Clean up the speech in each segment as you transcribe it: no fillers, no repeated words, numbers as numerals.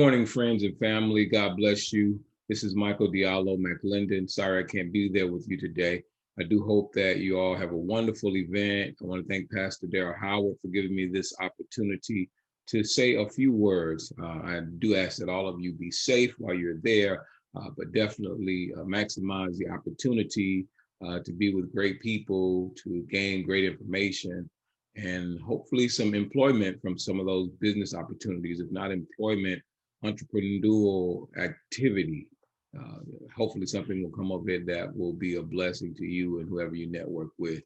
morning, friends and family. God bless you. This is Michael Diallo McLendon. Sorry I can't be there with you today. I do hope that you all have a wonderful event. I want to thank Pastor Darrell Howard for giving me this opportunity to say a few words. I do ask that all of you be safe while you're there, but definitely maximize the opportunity to be with great people, to gain great information, and hopefully some employment from some of those business opportunities, if not employment, entrepreneurial activity. Uh, Hopefully something will come of it that will be a blessing to you and whoever you network with.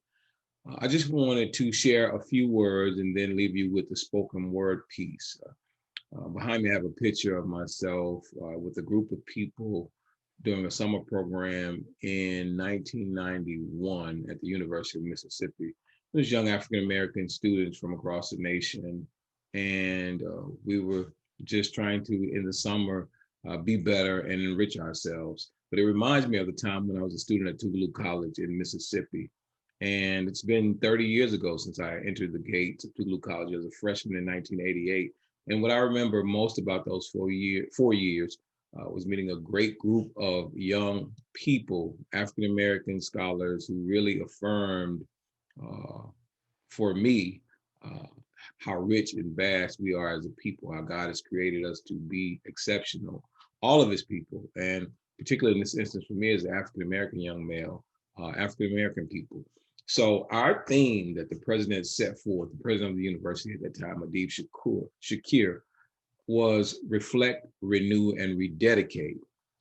I just wanted to share a few words and then leave you with the spoken word piece. Behind me, I have a picture of myself with a group of people during a summer program in 1991 at the University of Mississippi. There's young African American students from across the nation, and we were just trying to, in the summer, be better and enrich ourselves. But it reminds me of the time when I was a student at Tougaloo College in Mississippi. And it's been 30 years ago since I entered the gates of Tougaloo College as a freshman in 1988. And what I remember most about those 4 years was meeting a great group of young people, African American scholars, who really affirmed uh, for me uh, how rich and vast we are as a people, how God has created us to be exceptional, all of his people, and particularly in this instance for me as an African American young male, African American people. So our theme that the president set forth, the president of the university at that time, Adib Shakir, was reflect, renew, and rededicate.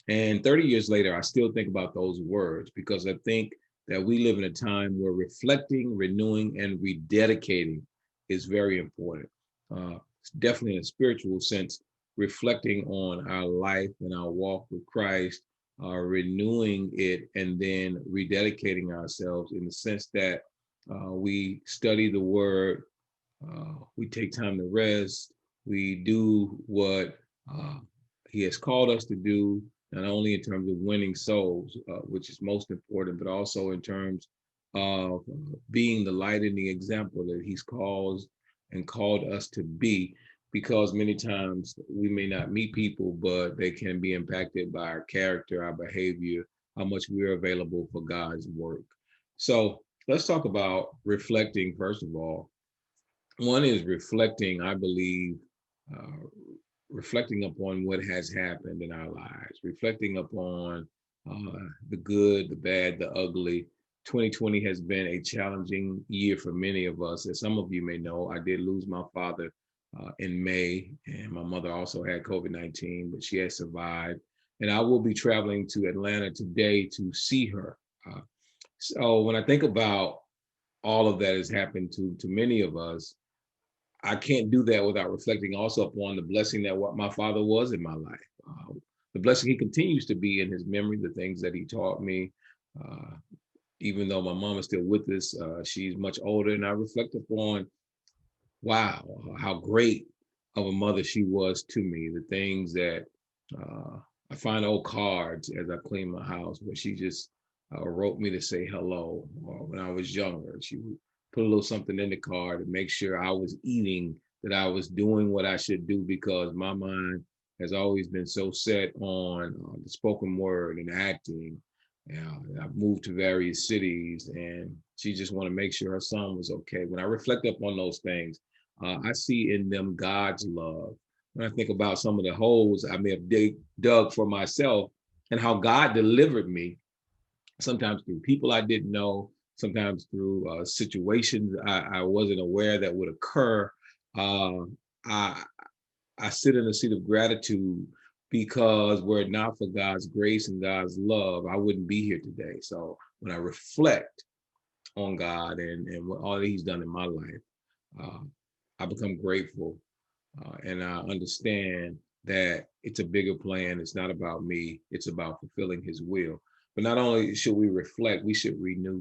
And 30 years later, I still think about those words because I think that we live in a time where reflecting, renewing, and rededicating is very important. Definitely in a spiritual sense, reflecting on our life and our walk with Christ, renewing it, and then rededicating ourselves in the sense that we study the word, we take time to rest, we do what he has called us to do, not only in terms of winning souls, which is most important, but also in terms of being the light and the example that he's called us to be. Because many times we may not meet people, but they can be impacted by our character, our behavior, how much we're available for God's work. So let's talk about reflecting, first of all. One is reflecting, I believe, uh, reflecting upon what has happened in our lives, reflecting upon the good, the bad, the ugly. 2020 has been a challenging year for many of us. As some of you may know, I did lose my father in May, and my mother also had COVID-19, but she has survived. And I will be traveling to Atlanta today to see her. So when I think about all of that has happened to many of us, I can't do that without reflecting also upon the blessing that what my father was in my life. The blessing he continues to be in his memory, the things that he taught me. Uh, Even though my mom is still with us, she's much older, and I reflect upon, wow, how great of a mother she was to me. The things that I find old cards as I clean my house where she just wrote me to say hello. Or when I was younger, she would put a little something in the card to make sure I was eating, that I was doing what I should do, because my mind has always been so set on the spoken word and acting. I've moved to various cities, and she just wanted to make sure her son was okay. When I reflect upon those things, I see in them God's love. When I think about some of the holes I may have dug for myself and how God delivered me, sometimes through people I didn't know, sometimes through situations I wasn't aware that would occur. Uh, I, I sit in a seat of gratitude because were it not for God's grace and God's love, I wouldn't be here today. So when I reflect on God and what all that He's done in my life, uh, I become grateful, and I understand that it's a bigger plan. It's not about me. It's about fulfilling His will. But not only should we reflect, we should renew.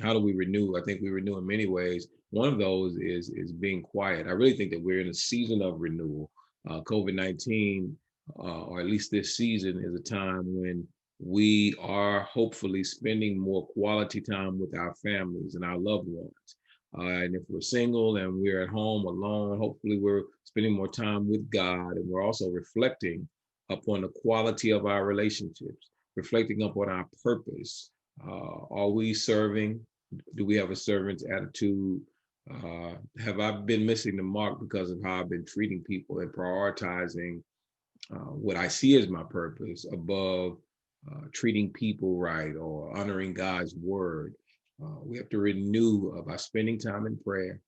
How do we renew? I think we renew in many ways. One of those is being quiet. I really think that we're in a season of renewal. COVID-19, or at least this season, is a time when we are hopefully spending more quality time with our families and our loved ones. And if we're single and we're at home alone, hopefully we're spending more time with God, and we're also reflecting upon the quality of our relationships, reflecting upon our purpose. Are we serving? Do we have a servant's attitude? Have I been missing the mark because of how I've been treating people and prioritizing what I see as my purpose above treating people right or honoring God's word? We have to renew by spending time in prayer.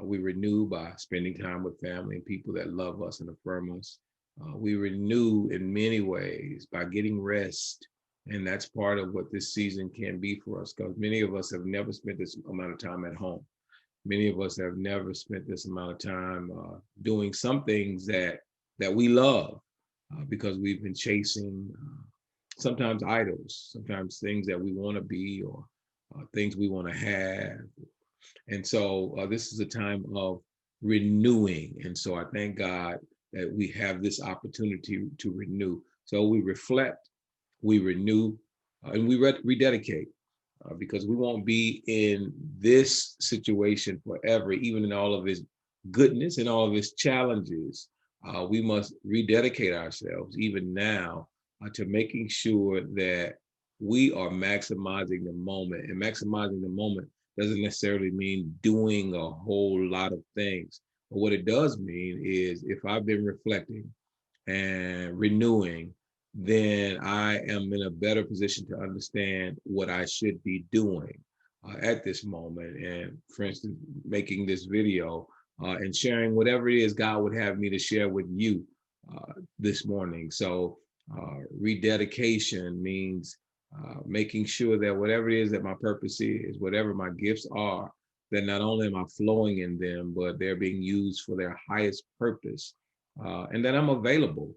We renew by spending time with family and people that love us and affirm us. We renew in many ways by getting rest. And that's part of what this season can be for us, because many of us have never spent this amount of time at home. Many of us have never spent this amount of time doing some things that we love because we've been chasing sometimes idols, sometimes things that we want to be, or things we want to have. And so this is a time of renewing. And so I thank God that we have this opportunity to renew. So we reflect, we renew, and we rededicate. Because we won't be in this situation forever, even in all of its goodness and all of its challenges. We must rededicate ourselves even now to making sure that we are maximizing the moment. And maximizing the moment doesn't necessarily mean doing a whole lot of things. But what it does mean is if I've been reflecting and renewing, then I am in a better position to understand what I should be doing at this moment. And for instance, making this video and sharing whatever it is God would have me to share with you this morning. So rededication means making sure that whatever it is that my purpose is, whatever my gifts are, that not only am I flowing in them, but they're being used for their highest purpose, and that I'm available.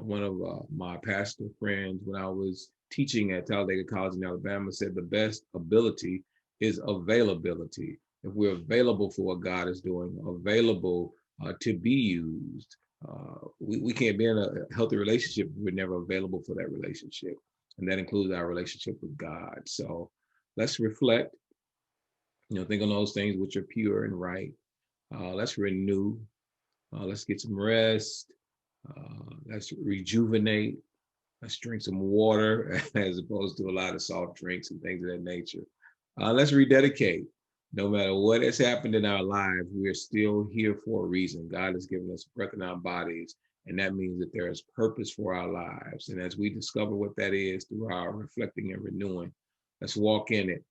One of my pastor friends, when I was teaching at Talladega College in Alabama, said the best ability is availability. If we're available for what God is doing, available to be used, we can't be in a healthy relationship if we're never available for that relationship. And that includes our relationship with God. So let's reflect, think on those things which are pure and right. Let's renew. Let's get some rest. Let's rejuvenate. Let's drink some water as opposed to a lot of soft drinks and things of that nature. Let's rededicate. No matter what has happened in our lives, we are still here for a reason. God has given us breath in our bodies, and that means that there is purpose for our lives. And as we discover what that is through our reflecting and renewing, let's walk in it.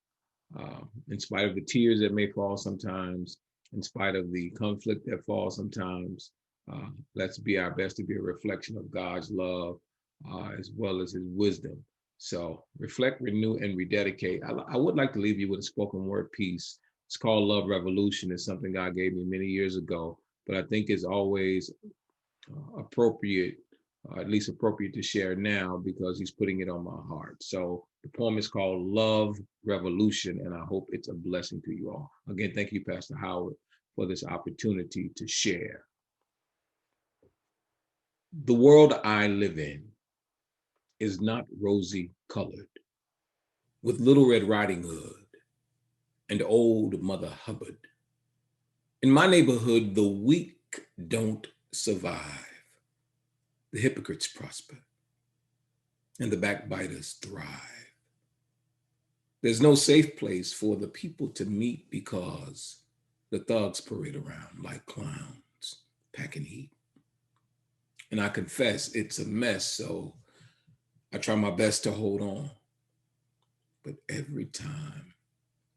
In spite of the tears that may fall sometimes, in spite of the conflict that falls sometimes, let's be our best to be a reflection of God's love as well as his wisdom. So reflect, renew, and rededicate. I would like to leave you with a spoken word piece. It's called Love Revolution. It's something God gave me many years ago, but I think is always appropriate, at least appropriate to share now because he's putting it on my heart. So the poem is called Love Revolution, and I hope it's a blessing to you all. Again, thank you, Pastor Howard, for this opportunity to share. The world I live in is not rosy colored, with Little Red Riding Hood and old Mother Hubbard. In my neighborhood, the weak don't survive. The hypocrites prosper, and the backbiters thrive. There's no safe place for the people to meet because the thugs parade around like clowns, packing heat. And I confess it's a mess, so I try my best to hold on. But every time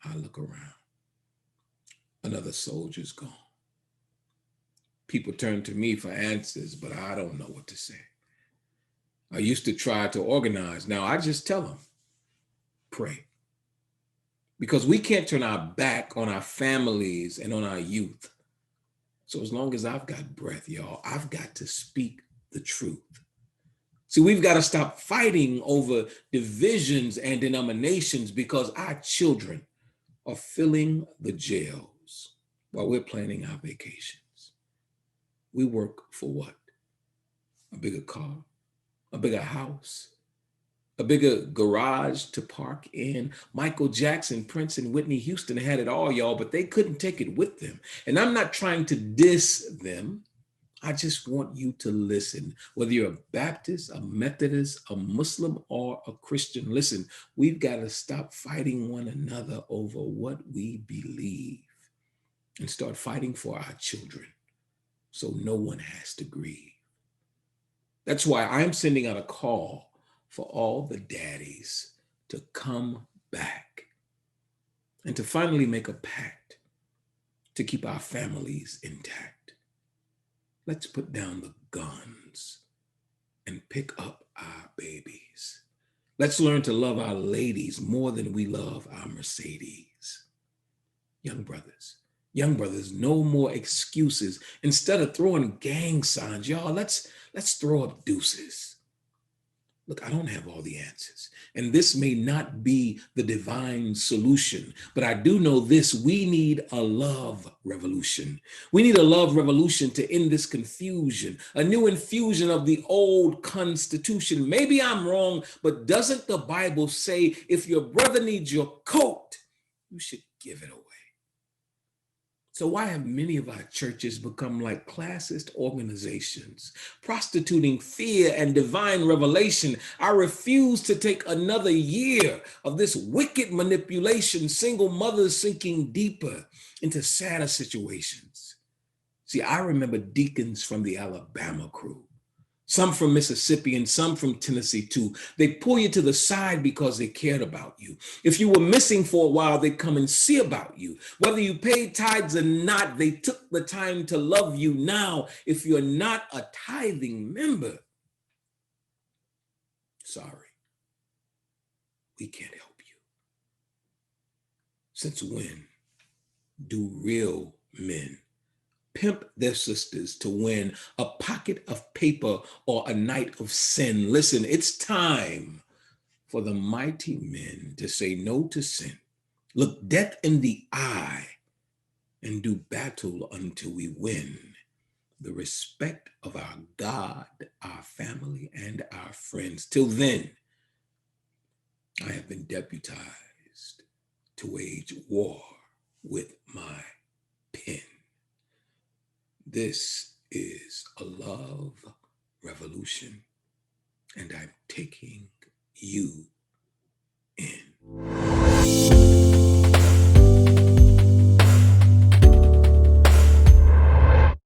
I look around, another soldier's gone. People turn to me for answers, but I don't know what to say. I used to try to organize. Now I just tell them, pray. Because we can't turn our back on our families and on our youth. So as long as I've got breath, y'all, I've got to speak the truth. See, we've got to stop fighting over divisions and denominations because our children are filling the jails while we're planning our vacations. We work for what? A bigger car, a bigger house, a bigger garage to park in. Michael Jackson, Prince, and Whitney Houston had it all, y'all, but they couldn't take it with them. And I'm not trying to diss them. I just want you to listen. Whether you're a Baptist, a Methodist, a Muslim, or a Christian, listen, we've got to stop fighting one another over what we believe and start fighting for our children so no one has to grieve. That's why I'm sending out a call for all the daddies to come back and to finally make a pact to keep our families intact. Let's put down the guns and pick up our babies. Let's learn to love our ladies more than we love our Mercedes. Young brothers, no more excuses. Instead of throwing gang signs, y'all, let's throw up deuces. Look, I don't have all the answers, and this may not be the divine solution, but I do know this: we need a love revolution. We need a love revolution to end this confusion, a new infusion of the old Constitution. Maybe I'm wrong, but doesn't the Bible say if your brother needs your coat, you should give it away? So why have many of our churches become like classist organizations, prostituting fear and divine revelation? I refuse to take another year of this wicked manipulation, single mothers sinking deeper into sadder situations. See, I remember deacons from the Alabama crew, some from Mississippi and some from Tennessee too. They pull you to the side because they cared about you. If you were missing for a while, they'd come and see about you. Whether you paid tithes or not, they took the time to love you. Now, if you're not a tithing member, sorry, we can't help you. Since when do real men pimp their sisters to win a pocket of paper or a night of sin? Listen, it's time for the mighty men to say no to sin, look death in the eye, and do battle until we win the respect of our God, our family, and our friends. Till then, I have been deputized to wage war with my pen. This is a love revolution, and I'm taking you in.